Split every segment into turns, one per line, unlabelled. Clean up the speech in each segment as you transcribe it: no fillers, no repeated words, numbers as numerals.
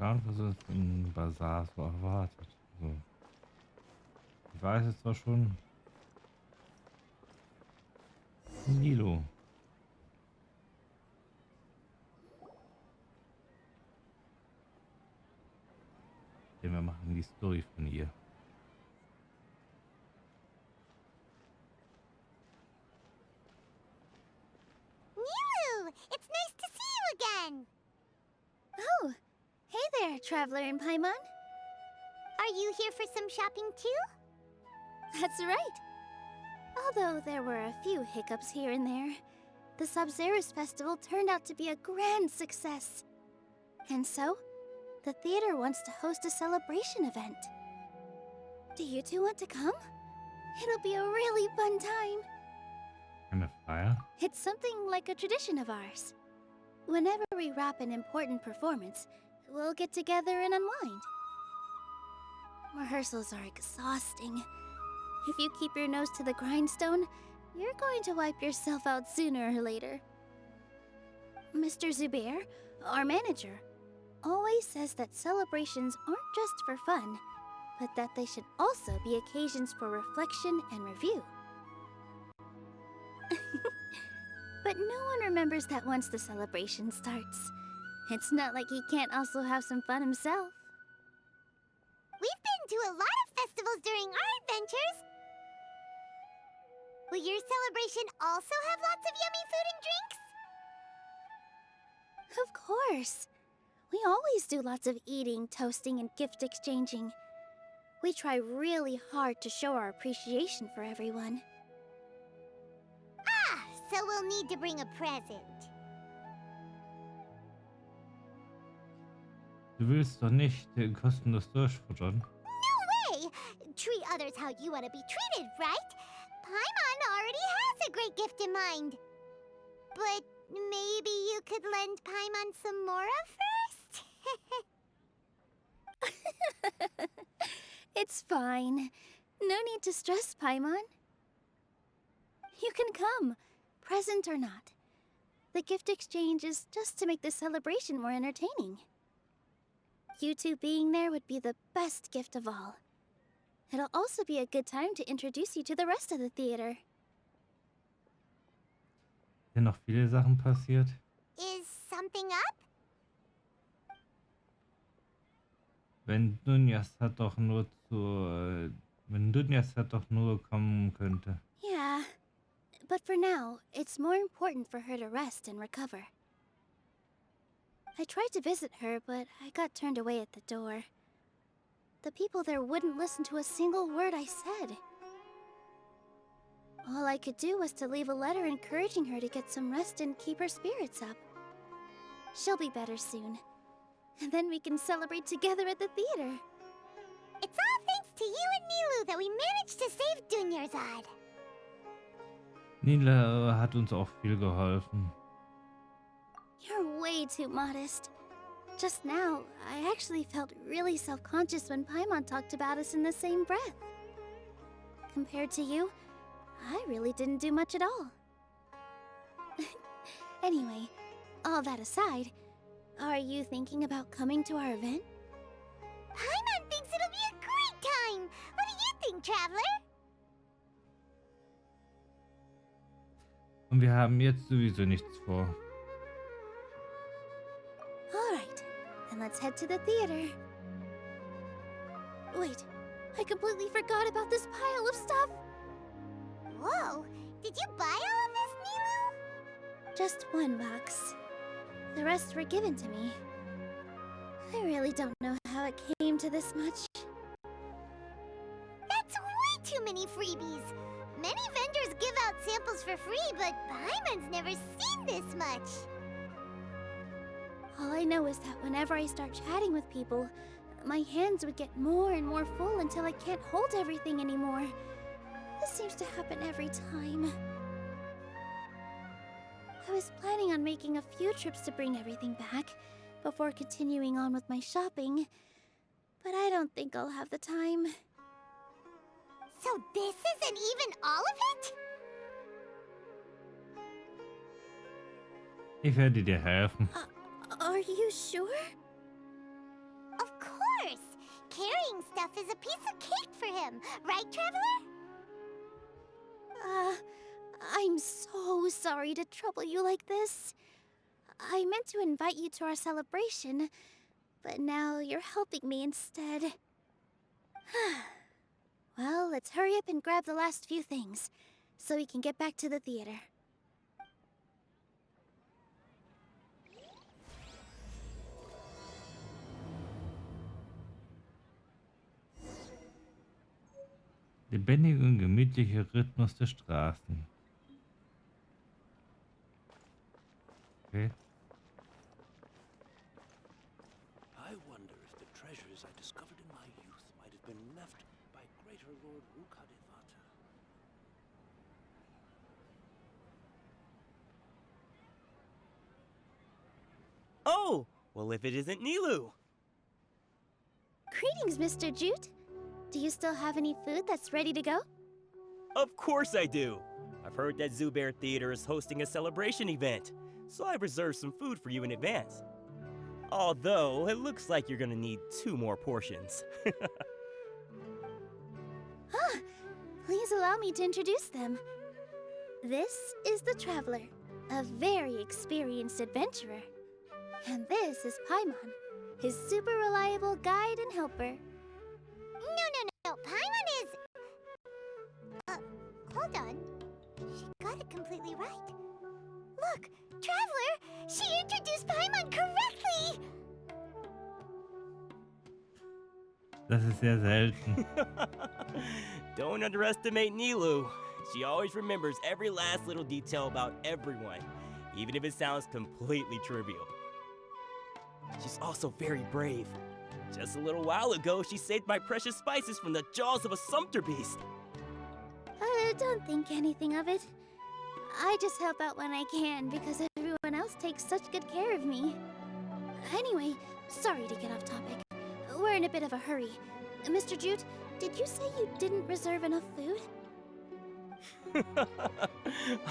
geschaut, was es im Basar so erwartet. Also, ich weiß jetzt zwar schon, Nilo. Denn wir machen die Story von ihr.
It's nice to see you again.
Oh, hey there, Traveler in Paimon.
Are you here for some shopping too?
That's right. Although there were a few hiccups here and there, the Sub-Zerus Festival turned out to be a grand success. And so, the theater wants to host a celebration event. Do you two want to come? It'll be a really fun time.
Eine Feier?
It's something like a tradition of ours. Whenever we wrap an important performance, we'll get together and unwind. Rehearsals are exhausting. If you keep your nose to the grindstone, you're going to wipe yourself out sooner or later. Mr. Zubair, our manager, always says that celebrations aren't just for fun, but that they should also be occasions for reflection and review. But no one remembers that once the celebration starts. It's not like he can't also have some fun himself.
We've been to a lot of festivals during our adventures. Will your celebration also have lots of yummy food and drinks?
Of course. We always do lots of eating, toasting, and gift exchanging. We try really hard to show our appreciation for everyone.
Ah, so we'll need to bring a present.
Du willst doch nicht kostenlos durchfuttern.
No way! Treat others how you want to be treated, right? Paimon already has a great gift in mind. But maybe you could lend Paimon some mora first?
It's fine. No need to stress, Paimon. You can come, present or not. The gift exchange is just to make the celebration more entertaining. You two being there would be the best gift of all. It'll also be a good time to introduce you to the rest of the theater.
Sind noch viele Sachen passiert?
Is something up?
Wenn Dunjas hat doch nur wenn Dunjas hat doch nur kommen könnte.
Yeah, but for now, it's more important for her to rest and recover. I tried to visit her, but I got turned away at the door. The people there wouldn't listen to a single word I said. All I could do was to leave a letter encouraging her to get some rest and keep her spirits up. She'll be better soon. And then we can celebrate together at the theater.
It's all thanks to you and Nilu that we managed to save Dunyarzad.
Nila hat uns auch viel geholfen.
You're way too modest. Just now, I actually felt really self-conscious when Paimon talked about us in the same breath. Compared to you, I really didn't do much at all. Anyway, all that aside, are you thinking about coming to our event?
Paimon thinks it'll be a great time! What do you think, Traveler?
Und wir haben jetzt sowieso nichts vor.
Alright, then let's head to the theater. Wait, I completely forgot about this pile of stuff!
Whoa! Did you buy all of this, Nilu?
Just one box. The rest were given to me. I really don't know how it came to this much.
That's way too many freebies! Many vendors give out samples for free, but Paimon's never seen this much.
All I know is that whenever I start chatting with people, my hands would get more and more full until I can't hold everything anymore. This seems to happen every time. I was planning on making a few trips to bring everything back before continuing on with my shopping, but I don't think I'll have the time.
So this isn't even all of it?
Ich werde dir helfen.
Are you sure?
stuff is a piece of cake for him, right, Traveler?
I'm so sorry to trouble you like this. I meant to invite you to our celebration, but now you're helping me instead. Well, let's hurry up and grab the last few things, so we can get back to the theater.
Lebendiger und gemütlicher Rhythmus der Straßen. Okay.
I wonder if the treasures I discovered in my youth might have been left by greater Lord Rukadevata.
Oh! Well, if it isn't Nilu!
Greetings, Mr. Jute. Do you still have any food that's ready to go?
Of course I do! I've heard that Zubair Theater is hosting a celebration event, so I reserved some food for you in advance. Although, it looks like you're gonna need 2 more portions.
Please allow me to introduce them. This is the Traveler, a very experienced adventurer. And this is Paimon, his super reliable guide and helper.
No. Paimon is... hold on. She got it completely right. Look, Traveler! She introduced Paimon correctly!
Das ist sehr selten.
Don't underestimate Nilu. She always remembers every last little detail about everyone, even if it sounds completely trivial. She's also very brave. Just a little while ago, she saved my precious spices from the jaws of a sumpter beast.
Don't think anything of it. I just help out when I can because everyone else takes such good care of me. Anyway, sorry to get off topic. We're in a bit of a hurry. Mr. Jute, did you say you didn't reserve enough food?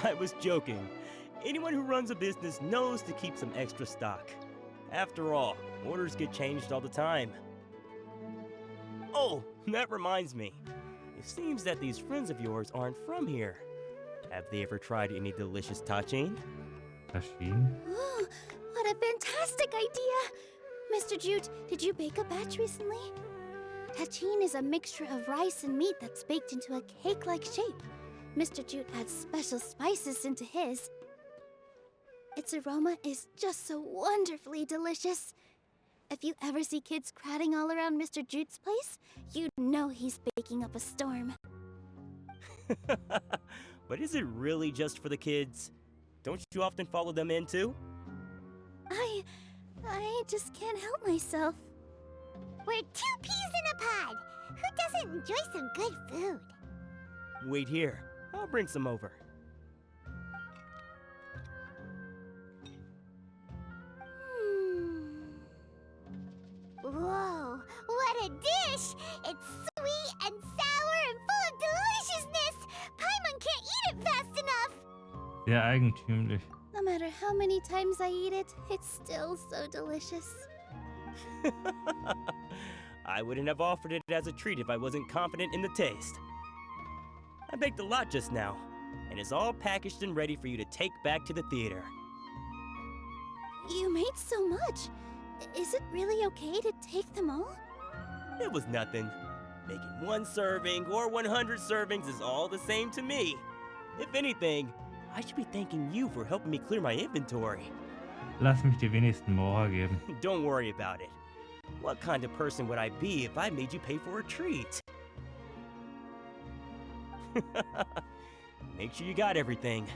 I was joking. Anyone who runs a business knows to keep some extra stock. After all, orders get changed all the time. Oh, that reminds me. It seems that these friends of yours aren't from here. Have they ever tried any delicious tachin?
Taschin?
Ooh, what a fantastic idea! Mr. Jute, did you bake a batch recently? Tachin is a mixture of rice and meat that's baked into a cake-like shape. Mr. Jute adds special spices into his. Its aroma is just so wonderfully delicious. If you ever see kids crowding all around Mr. Jute's place, you'd know he's baking up a storm.
But is it really just for the kids? Don't you often follow them in too?
I just can't help myself.
We're 2 peas in a pod! Who doesn't enjoy some good food?
Wait here. I'll bring some over.
Whoa, what a dish! It's sweet and sour and full of deliciousness! Paimon can't eat it fast enough!
Sehr eigentümlich.
No matter how many times I eat it, it's still so delicious.
I wouldn't have offered it as a treat if I wasn't confident in the taste. I baked a lot just now, and it's all packaged and ready for you to take back to the theater.
You made so much. Is it really okay to take them all?
It was nothing. Making 1 serving or 100 servings is all the same to me. If anything, I should be thanking you for helping me clear my inventory.
Lass mich dir wenigstens Mora geben.
Don't worry about it. What kind of person would I be if I made you pay for a treat? Make sure you got everything.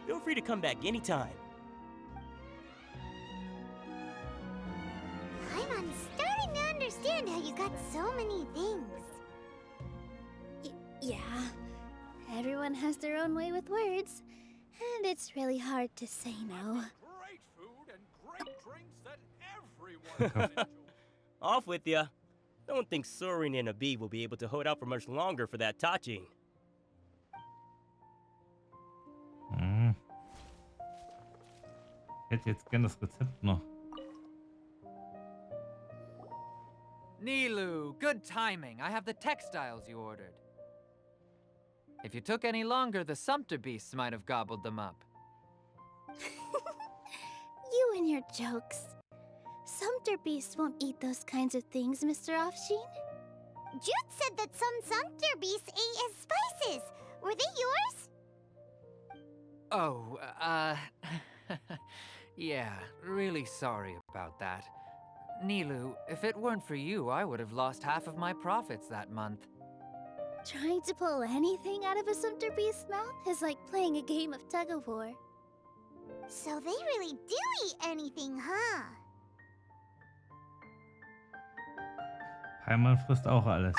Feel free to come back anytime.
I'm starting to understand how you got so many things.
Yeah. Everyone has their own way with words, and it's really hard to say no.
Great food and great drinks that everyone can enjoy.
Off with ya. Don't think Sorin and Abi will be able to hold out for much longer for that tachin.
Ich hätte jetzt gern das Rezept noch.
Nilu, good timing. I have the textiles you ordered. If you took any longer, the sumpter beasts might have gobbled them up.
You and your jokes. Sumpter beasts won't eat those kinds of things, Mr. Offsheen.
Jude said that some sumpter beasts ate his spices. Were they yours?
Oh, yeah, really sorry about that. Nilu, if it weren't for you, I would have lost half of my profits that month.
Trying to pull anything out of a sumpter beast's mouth is like playing a game of tug-of-war.
So they really do eat anything, huh?
Paimon frisst auch alles.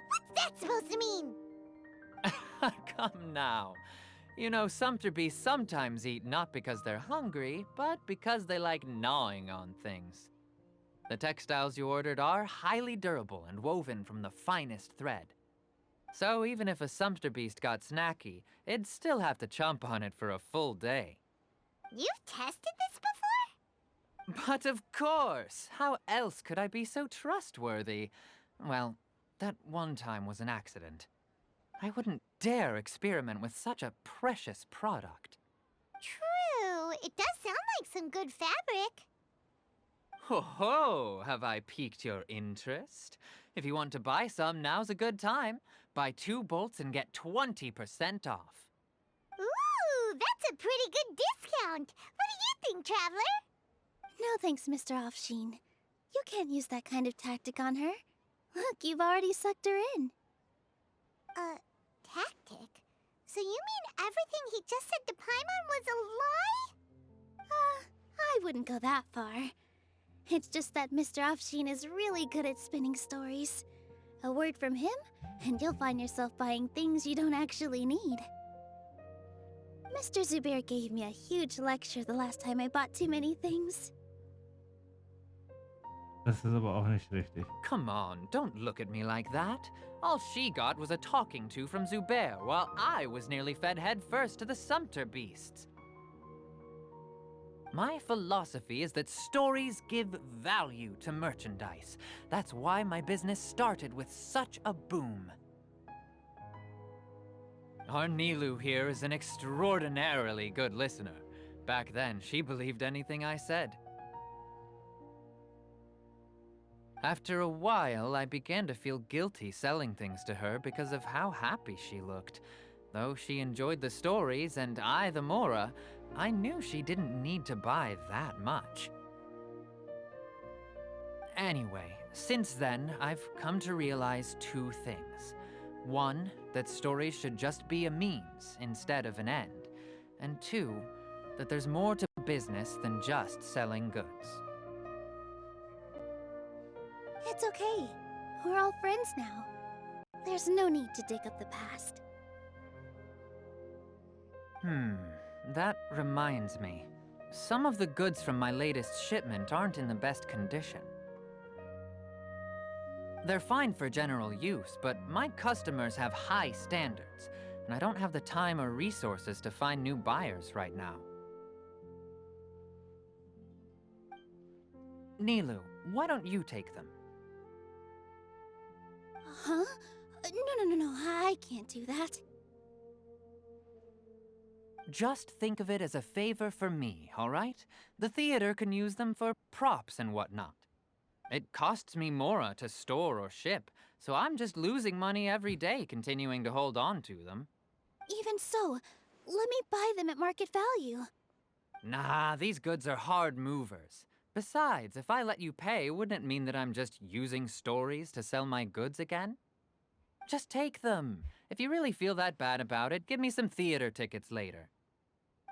What's that supposed to mean?
Come now. You know, sumpter beasts sometimes eat not because they're hungry, but because they like gnawing on things. The textiles you ordered are highly durable and woven from the finest thread. So even if a sumpter beast got snacky, it'd still have to chomp on it for a full day.
You've tested this before?
But of course! How else could I be so trustworthy? Well, that one time was an accident. I wouldn't dare experiment with such a precious product.
True. It does sound like some good fabric.
Ho ho! Have I piqued your interest? If you want to buy some, now's a good time. Buy 2 bolts and get 20% off.
Ooh, that's a pretty good discount. What do you think, Traveler?
No thanks, Mr. Offsheen. You can't use that kind of tactic on her. Look, you've already sucked her in.
Tactic? So you mean everything he just said to Paimon was a lie?
I wouldn't go that far. It's just that Mr. Offsheen is really good at spinning stories. A word from him, and you'll find yourself buying things you don't actually need. Mr. Zubair gave me a huge lecture the last time I bought too many things.
Das ist aber auch nicht richtig.
Come on, don't look at me like that. All she got was a talking to from Zubair, while I was nearly fed head first to the sumpter beasts. My philosophy is that stories give value to merchandise. That's why my business started with such a boom. Our Nilu here is an extraordinarily good listener. Back then, she believed anything I said. After a while, I began to feel guilty selling things to her because of how happy she looked. Though she enjoyed the stories and I the Mora, I knew she didn't need to buy that much. Anyway, since then, I've come to realize 2 things. 1, that stories should just be a means instead of an end. And 2, that there's more to business than just selling goods.
It's okay. We're all friends now. There's no need to dig up the past.
That reminds me. Some of the goods from my latest shipment aren't in the best condition. They're fine for general use, but my customers have high standards, and I don't have the time or resources to find new buyers right now. Nilu, why don't you take them?
Huh? No, I can't do that.
Just think of it as a favor for me, all right? The theater can use them for props and whatnot. It costs me Mora to store or ship, so I'm just losing money every day continuing to hold on to them.
Even so, let me buy them at market value.
Nah, these goods are hard movers. Besides, if I let you pay, wouldn't it mean that I'm just using stories to sell my goods again? Just take them. If you really feel that bad about it, give me some theater tickets later.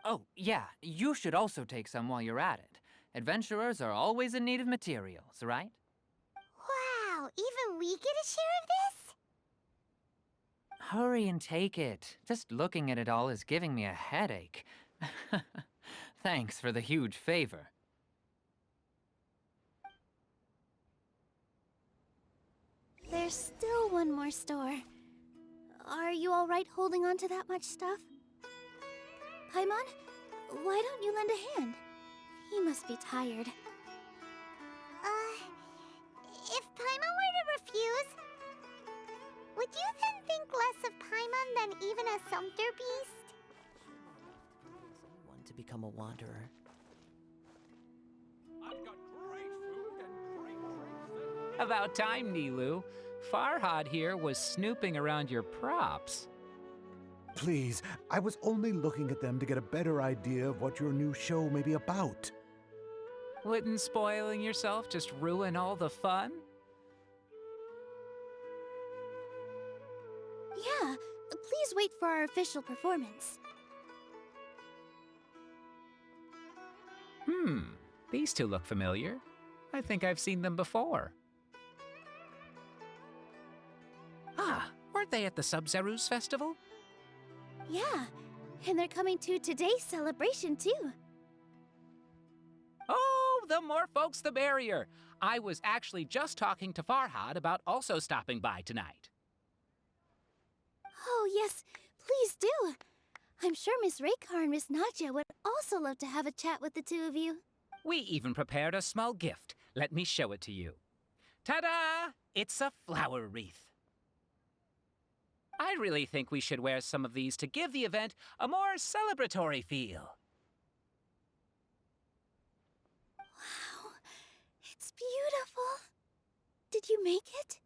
Oh, yeah, you should also take some while you're at it. Adventurers are always in need of materials, right?
Wow, even we get a share of this?
Hurry and take it. Just looking at it all is giving me a headache. Thanks for the huge favor.
There's still one more store. Are you all right holding on to that much stuff? Paimon, why don't you lend a hand? He must be tired.
If Paimon were refuse. Would you then think less of Paimon than even a sumpter beast?
One to become a wanderer.
I've got great food and great drinks.
About time, Nilu. Farhad here was snooping around your props.
Please, I was only looking at them to get a better idea of what your new show may be about.
Wouldn't spoiling yourself just ruin all the fun?
Yeah, please wait for our official performance.
These two look familiar. I think I've seen them before. Ah, weren't they at the Sub-Zerus festival?
Yeah, and they're coming to today's celebration too.
Oh, the more folks the merrier. I was actually just talking to Farhad about also stopping by tonight.
Oh yes, please do. I'm sure Miss Raykar and Miss Nadja would also love to have a chat with the two of you.
We even prepared a small gift. Let me show it to you. Ta-da! It's a flower wreath. I really think we should wear some of these to give the event a more celebratory feel.
Wow, it's beautiful. Did you make it?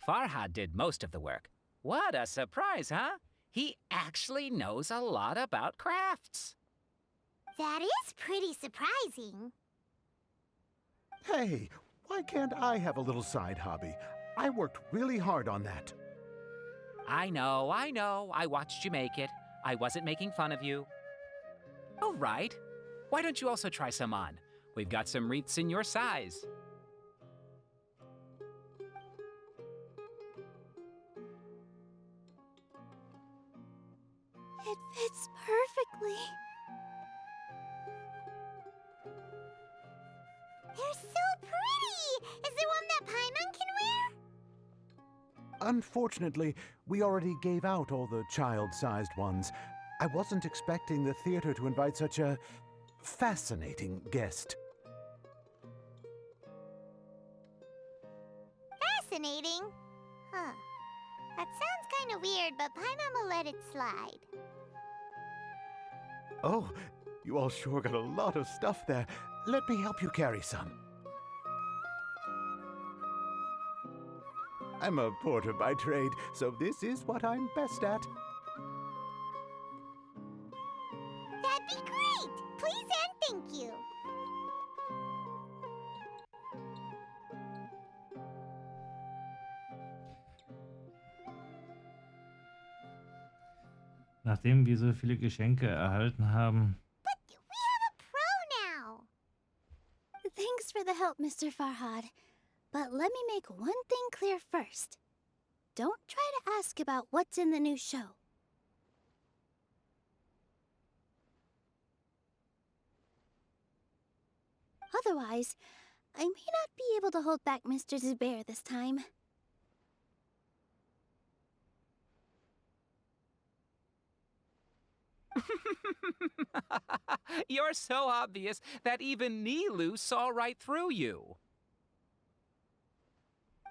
Farhad did most of the work. What a surprise, huh? He actually knows a lot about crafts.
That is pretty surprising.
Hey, why can't I have a little side hobby? I worked really hard on that.
I know. I watched you make it. I wasn't making fun of you. All right. Why don't you also try some on? We've got some wreaths in your size.
It fits perfectly.
They're so pretty! Is there one that Paimon can wear?
Unfortunately, we already gave out all the child-sized ones. I wasn't expecting the theater to invite such a fascinating guest.
Fascinating? Huh. That sounds kind of weird, but Paimon will let it slide.
Oh, you all sure got a lot of stuff there. Let me help you carry some. I'm a porter by trade, so this is what I'm best at.
That'd be great! Please and thank you.
Nachdem wir so viele Geschenke erhalten haben,
But we have a pro now.
Thanks for the help, Mr. Farhad. But let me make one thing clear first. Don't try to ask about what's in the new show. Otherwise, I may not be able to hold back Mr. Zubair this time.
You're so obvious that even Nilu saw right through you.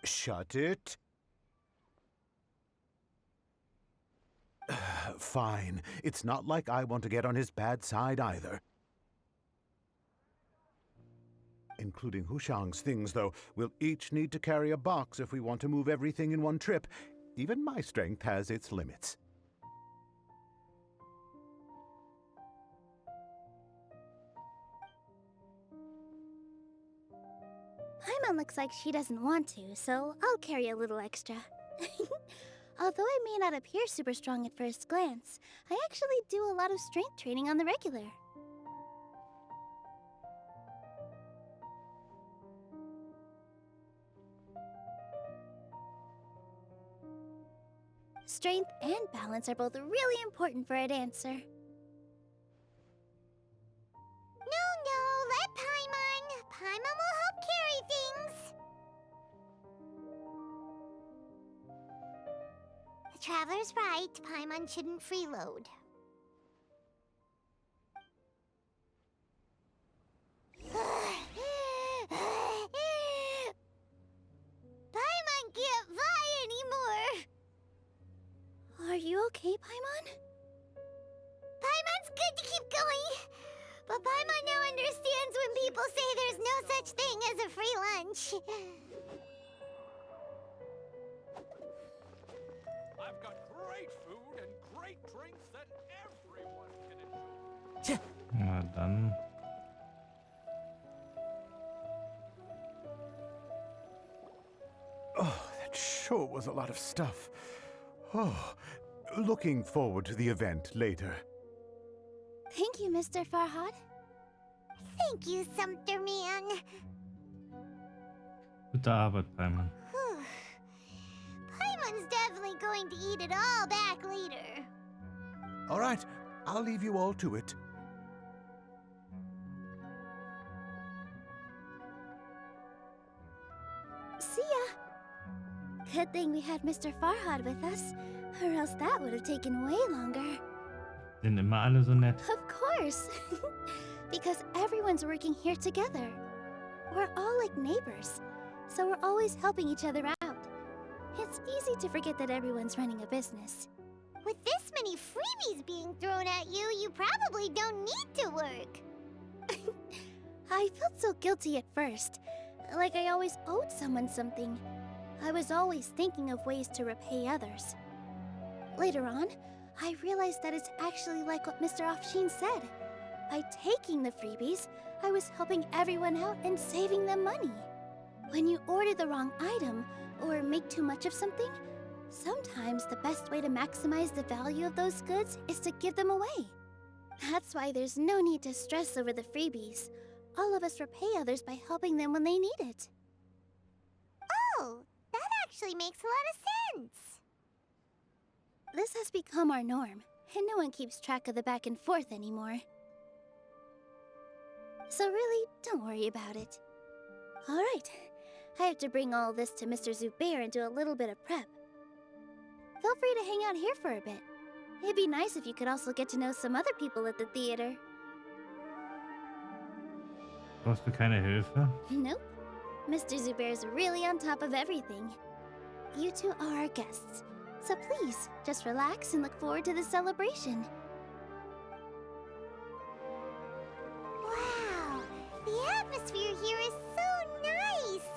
Shut it. Fine. It's not like I want to get on his bad side either. Including Hushang's things, though, we'll each need to carry a box if we want to move everything in one trip. Even my strength has its limits.
Paimon looks like she doesn't want to, so I'll carry a little extra. Although I may not appear super strong at first glance, I actually do a lot of strength training on the regular. Strength and balance are both really important for a dancer.
No, let Paimon. Paimon will help carry things. The Traveler's right. Paimon shouldn't freeload.
okay, Paimon?
Paimon's good to keep going. But Paimon now understands when people say there's no such thing as a free lunch.
I've got great food and great drinks that everyone can enjoy.
Na dann.
Oh, that sure was a lot of stuff. Oh, looking forward to the event later.
Thank you, Mr. Farhad.
Thank you, Sumter Man.
Gute Arbeit, Paimon.
Whew. Paimon's definitely going to eat it all back later.
All right, I'll leave you all to it.
See ya. Good thing we had Mr. Farhad with us, or else that would have taken way longer.
Sind immer alle so nett.
Of course. Because everyone's working here together. We're all like neighbors, so we're always helping each other out. It's easy to forget that everyone's running a business.
With this many freebies being thrown at you, you probably don't need to work.
I felt so guilty at first, like I always owed someone something. I was always thinking of ways to repay others. Later on, I realized that it's actually like what Mr. Afshin said. By taking the freebies, I was helping everyone out and saving them money. When you order the wrong item, or make too much of something, sometimes the best way to maximize the value of those goods is to give them away. That's why there's no need to stress over the freebies. All of us repay others by helping them when they need it.
Oh, that actually makes a lot of sense.
This has become our norm, and no one keeps track of the back and forth anymore. So really, don't worry about it. All right, I have to bring all this to Mr. Zubair and do a little bit of prep. Feel free to hang out here for a bit. It'd be nice if you could also get to know some other people at the theater.
Brauchst du keine Hilfe?
Nope. Mr. Zubair's really on top of everything. You two are our guests, so please, just relax and look forward to the celebration.
Wow, the atmosphere here is so nice.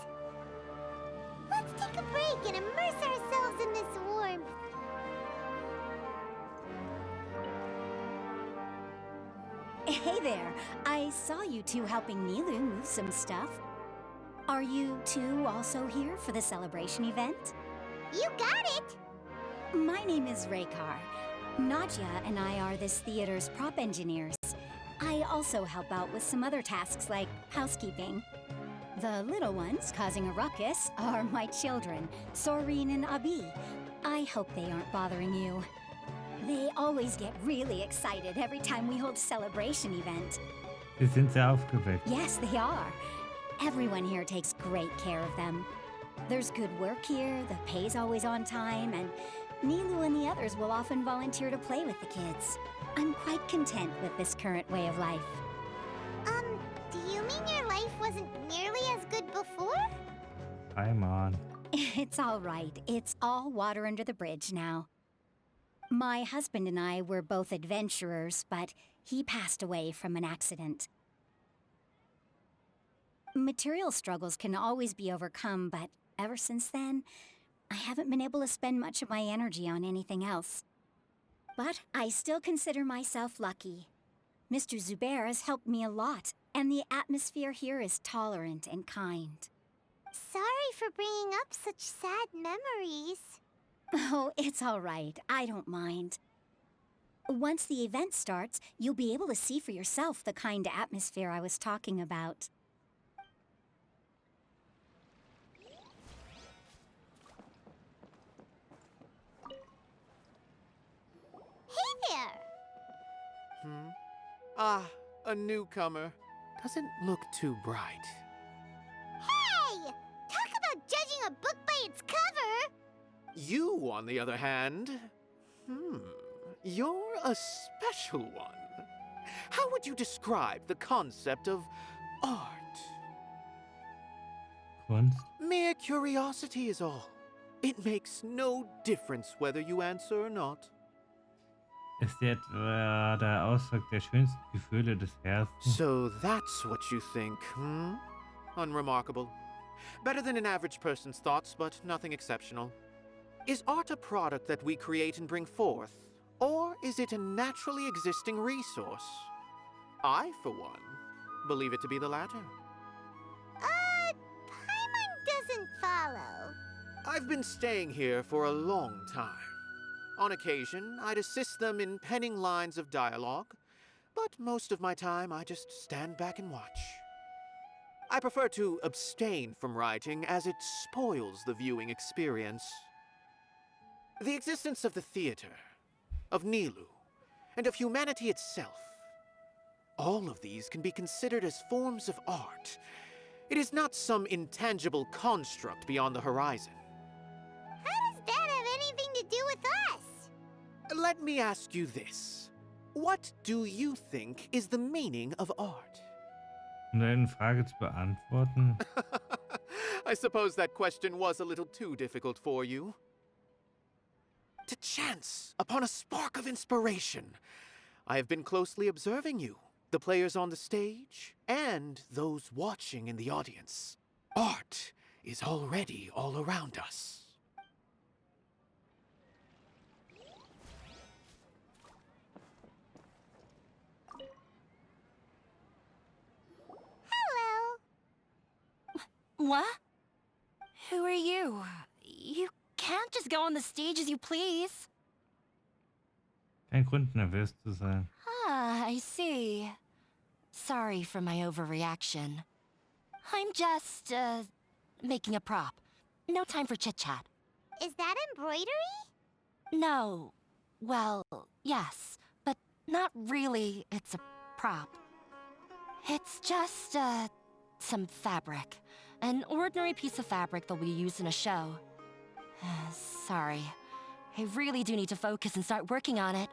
Let's take a break and immerse ourselves in this warmth.
Hey there, I saw you two helping Nilu move some stuff. Are you two also here for the celebration event?
You got it!
My name is Raykar. Nadia and I are this theater's prop engineers. I also help out with some other tasks like housekeeping. The little ones causing a ruckus are my children, Soreen and Abi. I hope they aren't bothering you. They always get really excited every time we hold a celebration event.
Sie sind sehr aufgeweckt.
Yes, they are. Everyone here takes great care of them. There's good work here, the pay's always on time, and Nilu and the others will often volunteer to play with the kids. I'm quite content with this current way of life.
Do you mean your life wasn't nearly as good before?
Paimon.
It's all right. It's all water under the bridge now. My husband and I were both adventurers, but he passed away from an accident. Material struggles can always be overcome, but ever since then, I haven't been able to spend much of my energy on anything else. But I still consider myself lucky. Mr. Zubair has helped me a lot, and the atmosphere here is tolerant and kind.
Sorry for bringing up such sad memories.
Oh, it's all right. I don't mind. Once the event starts, you'll be able to see for yourself the kind of atmosphere I was talking about.
Hey there!
Ah, a newcomer. Doesn't look too bright.
Hey! Talk about judging a book by its cover!
You, on the other hand, you're a special one. How would you describe the concept of art?
Kunst?
Mere curiosity is all. It makes no difference whether you answer or not.
Ist die etwa der Ausdruck der schönsten Gefühle des Herzens?
So that's what you think, hmm? Unremarkable. Better than an average person's thoughts, but nothing exceptional. Is art a product that we create and bring forth? Or is it a naturally existing resource? I, for one, believe it to be the latter.
Paimon doesn't follow.
I've been staying here for a long time. On occasion, I'd assist them in penning lines of dialogue, but most of my time I just stand back and watch. I prefer to abstain from writing as it spoils the viewing experience. The existence of the theater, of Nilou, and of humanity itself, all of these can be considered as forms of art. It is not some intangible construct beyond the horizon.
How does that have anything to do with us?
Let me ask you this. What do you think is the meaning of art?
Um deine Frage zu beantworten,
I suppose that question was a little too difficult for you. To chance upon a spark of inspiration, I have been closely observing you, the players on the stage, and those watching in the audience. Art is already all around us.
Hello.
What? Who are you? You can't just go on the stage as you please.
kein Grund nervös zu sein.
Ah, I see. Sorry for my overreaction. I'm just, making a prop. No time for chit-chat.
Is that embroidery?
No. Well, yes, but not really. It's a prop. It's just, some fabric. An ordinary piece of fabric that we use in a show. Sorry. I really do need to focus and start working on it.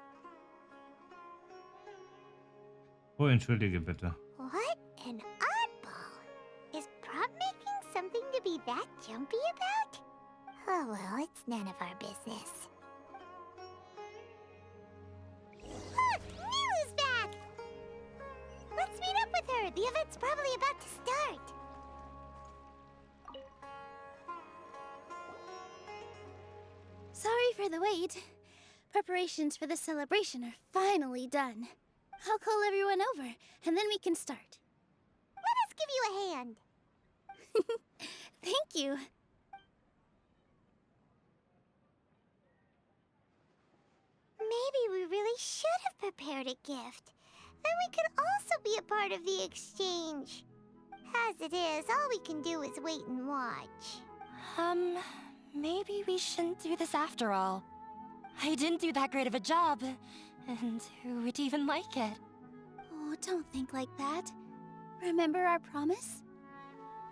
Oh, entschuldige bitte.
What an oddball. Is prop making something to be that jumpy about? Oh well, it's none of our business. Look, Nilu's back! Let's meet up with her. The event's probably about to start.
Sorry for the wait. Preparations for the celebration are finally done. I'll call everyone over, and then we can start.
Let us give you a hand.
Thank you.
Maybe we really should have prepared a gift. Then we could also be a part of the exchange. As it is, all we can do is wait and watch.
Maybe we shouldn't do this after all. I didn't do that great of a job, and who would even like it?
Oh, don't think like that. Remember our promise?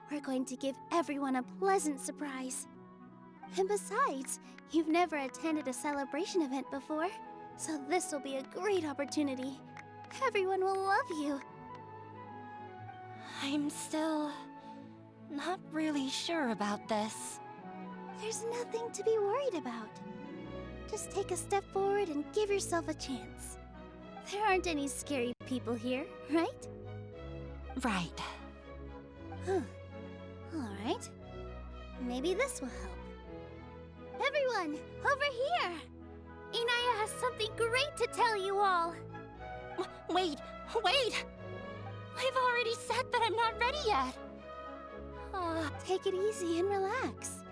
We're going to give everyone a pleasant surprise. And besides, you've never attended a celebration event before, so this will be a great opportunity. Everyone will love you.
I'm still not really sure about this.
There's nothing to be worried about. Just take a step forward and give yourself a chance. There aren't any scary people here, right?
Right.
Huh. All right. Maybe this will help. Everyone, over here! Inaya has something great to tell you all.
Wait! I've already said that I'm not ready yet.
Take it easy and relax.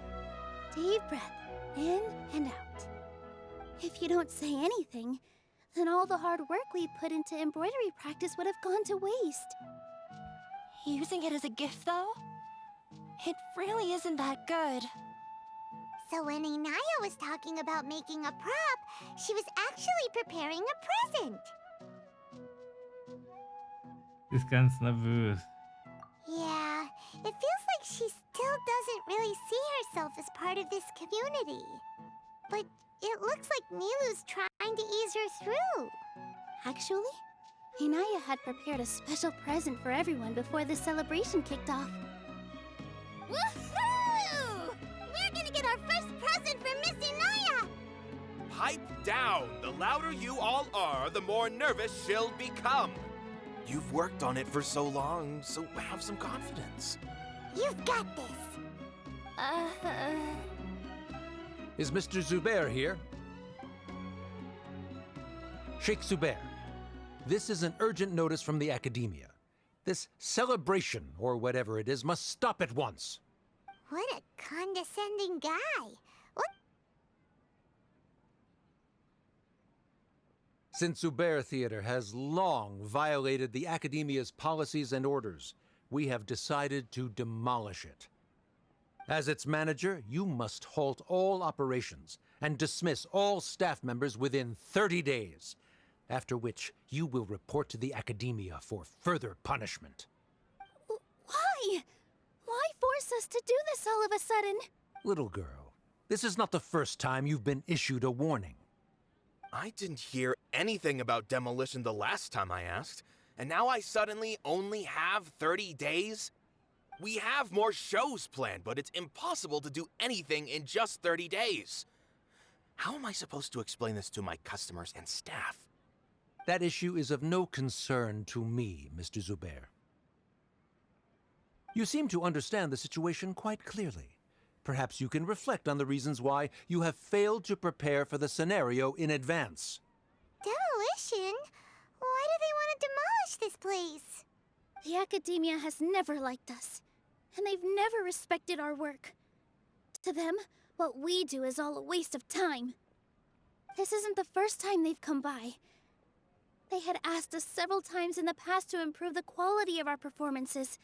Deep breath, in and out. If you don't say anything, then all the hard work we put into embroidery practice would have gone to waste.
Using it as a gift, though? It really isn't that good.
So when Inaya was talking about making a prop, she was actually preparing a present.
Sie ist ganz nervös.
Yeah, it feels like she still doesn't really see herself as part of this community. But it looks like Nilu's trying to ease her through.
Actually, Inaya had prepared a special present for everyone before the celebration kicked off.
Woohoo! We're gonna get our first present from Miss Inaya!
pipe down. The louder you all are, the more nervous she'll become. You've worked on it for so long, so have some confidence.
You've got this.
Is Mr. Zubair here? Sheikh Zubair, this is an urgent notice from the Academia. This celebration, or whatever it is, must stop at once.
What a condescending guy. What?
Since Zubair Theater has long violated the Academia's policies and orders, we have decided to demolish it. As its manager, you must halt all operations and dismiss all staff members within 30 days, after which you will report to the Academia for further punishment.
Why? Why force us to do this all of a sudden?
Little girl, this is not the first time you've been issued a warning.
I didn't hear anything about demolition the last time I asked, and now I suddenly only have 30 days? We have more shows planned, but it's impossible to do anything in just 30 days. How am I supposed to explain this to my customers and staff?
That issue is of no concern to me, Mr. Zubair. You seem to understand the situation quite clearly. Perhaps you can reflect on the reasons why you have failed to prepare for the scenario in advance.
Demolition? Why do they want to demolish this place?
The Academia has never liked us, and they've never respected our work. To them, what we do is all a waste of time. This isn't the first time they've come by. They had asked us several times in the past to improve the quality of our performances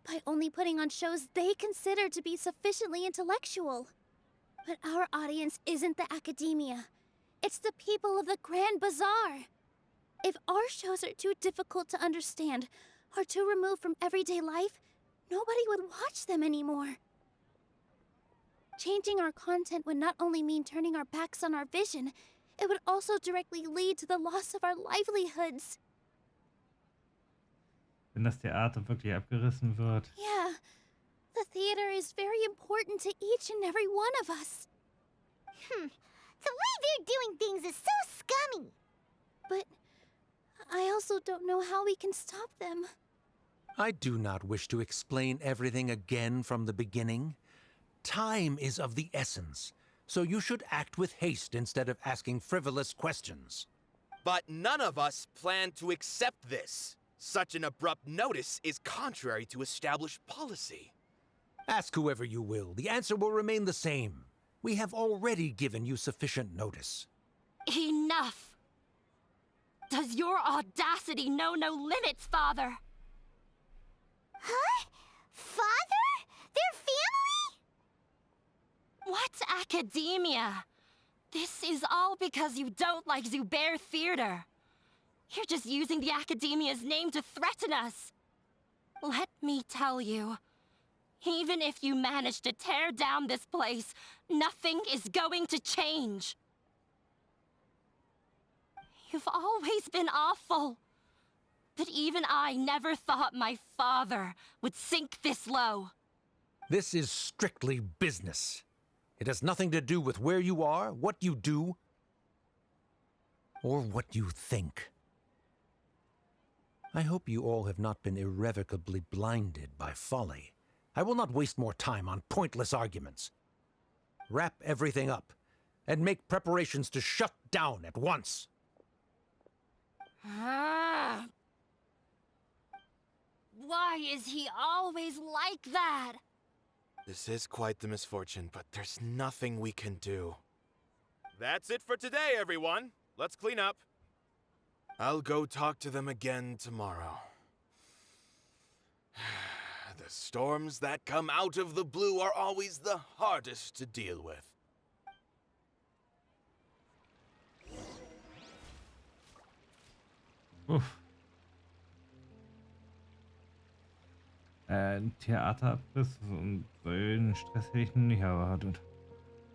by only putting on shows they consider to be sufficiently intellectual. But our audience isn't the Academia. It's the people of the Grand Bazaar. If our shows are too difficult to understand or too removed from everyday life, nobody would watch them anymore. Changing our content would not only mean turning our backs on our vision, it would also directly lead to the loss of our livelihoods.
Wenn das Theater wirklich abgerissen wird.
Yeah, the theater is very important to each and every one of us.
The way they're doing things is so scummy.
But I also don't know how we can stop them.
I do not wish to explain everything again from the beginning. Time is of the essence, so you should act with haste instead of asking frivolous questions.
But none of us plan to accept this. Such an abrupt notice is contrary to established policy.
Ask whoever you will. The answer will remain the same. We have already given you sufficient notice.
Enough! Does your audacity know no limits, Father?
Huh? Father? Their family?
What academia? This is all because you don't like Zubair Theater. You're just using the Academia's name to threaten us. Let me tell you, even if you manage to tear down this place, nothing is going to change. You've always been awful. But even I never thought my father would sink this low.
This is strictly business. It has nothing to do with where you are, what you do, or what you think. I hope you all have not been irrevocably blinded by folly. I will not waste more time on pointless arguments. Wrap everything up, and make preparations to shut down at once.
Why is he always like that?
This is quite the misfortune, but there's nothing we can do. That's it for today, everyone. Let's clean up. I'll go talk to them again tomorrow. The storms that come out of the blue are always the hardest to deal with.
Uff. Ein Theaterabriss und so einen Stress hätte ich noch nicht erwartet.